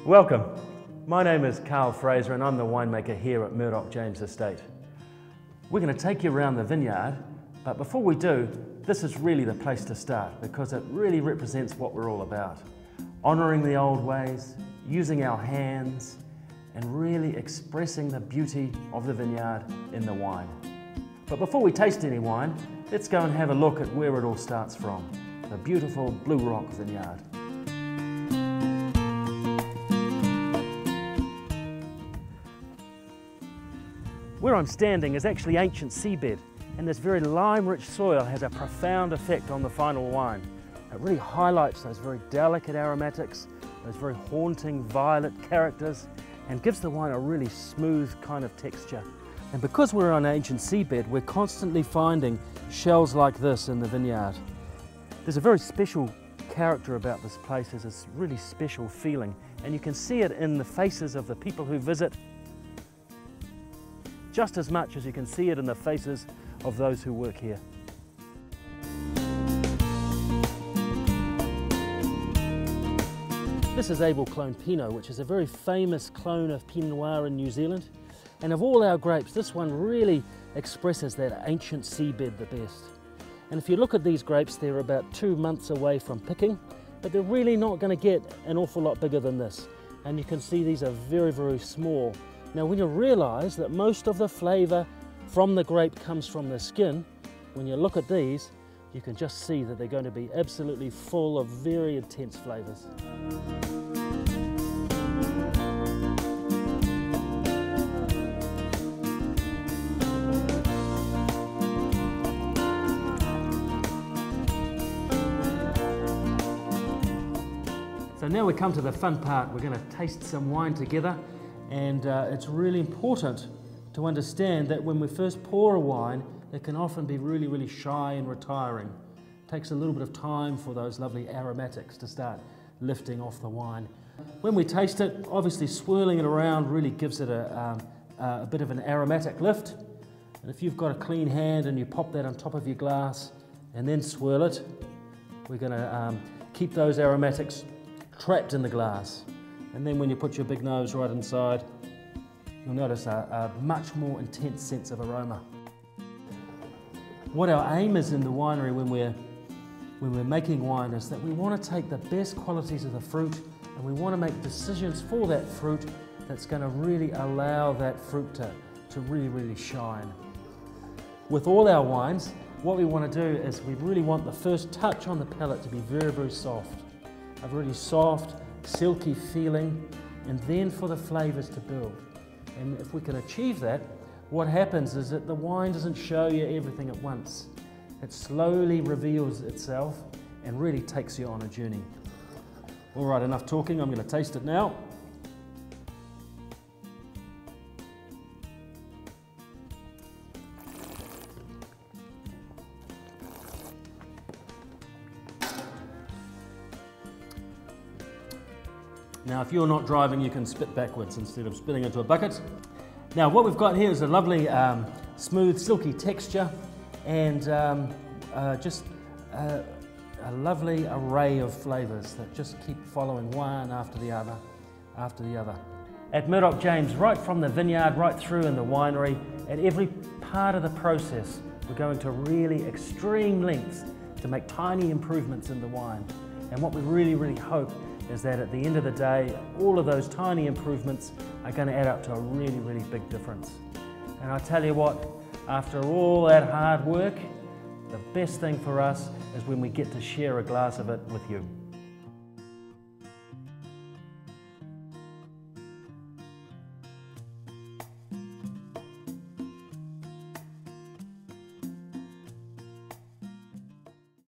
Welcome. My name is Carl Fraser and I'm the winemaker here at MURDOCH James Estate. We're going to take you around the vineyard, but before we do, this is really the place to start because it really represents what we're all about. Honouring the old ways, using our hands, and really expressing the beauty of the vineyard in the wine. But before we taste any wine, let's go and have a look at where it all starts from, the beautiful Blue Rock vineyard. Where I'm standing is actually ancient seabed, and this very lime-rich soil has a profound effect on the final wine. It really highlights those very delicate aromatics, those very haunting violet characters, and gives the wine a really smooth kind of texture. And because we're on ancient seabed, we're constantly finding shells like this in the vineyard. There's a very special character about this place. There's this really special feeling, and you can see it in the faces of the people who visit, just as much as you can see it in the faces of those who work here. This is Abel Clone Pinot, which is a very famous clone of Pinot Noir in New Zealand. And of all our grapes, this one really expresses that ancient seabed the best. And if you look at these grapes, they're about 2 months away from picking, but they're really not going to get an awful lot bigger than this. And you can see these are very, very small. Now, when you realise that most of the flavour from the grape comes from the skin, when you look at these, you can just see that they're going to be absolutely full of very intense flavours. So now we come to the fun part. We're going to taste some wine together. And it's really important to understand that when we first pour a wine, it can often be really, really shy and retiring. It takes a little bit of time for those lovely aromatics to start lifting off the wine. When we taste it, obviously swirling it around really gives it a bit of an aromatic lift. And if you've got a clean hand and you pop that on top of your glass and then swirl it, we're going to keep those aromatics trapped in the glass. And then when you put your big nose right inside, you'll notice a much more intense sense of aroma. What our aim is in the winery when we're making wine is that we want to take the best qualities of the fruit and we want to make decisions for that fruit that's going to really allow that fruit to really, really shine. With all our wines, what we want to do is we really want the first touch on the palate to be very, very soft. A really soft, silky feeling, and then for the flavours to build. And if we can achieve that, what happens is that the wine doesn't show you everything at once. It slowly reveals itself and really takes you on a journey. All right, enough talking, I'm going to taste it now. Now, if you're not driving, you can spit backwards instead of spitting into a bucket. Now, what we've got here is a lovely, smooth, silky texture and just a lovely array of flavours that just keep following one after the other, after the other. At MURDOCH James, right from the vineyard, right through in the winery, at every part of the process, we're going to really extreme lengths to make tiny improvements in the wine. And what we really, really hope is that at the end of the day, all of those tiny improvements are going to add up to a really, really big difference. And I tell you what, after all that hard work, the best thing for us is when we get to share a glass of it with you.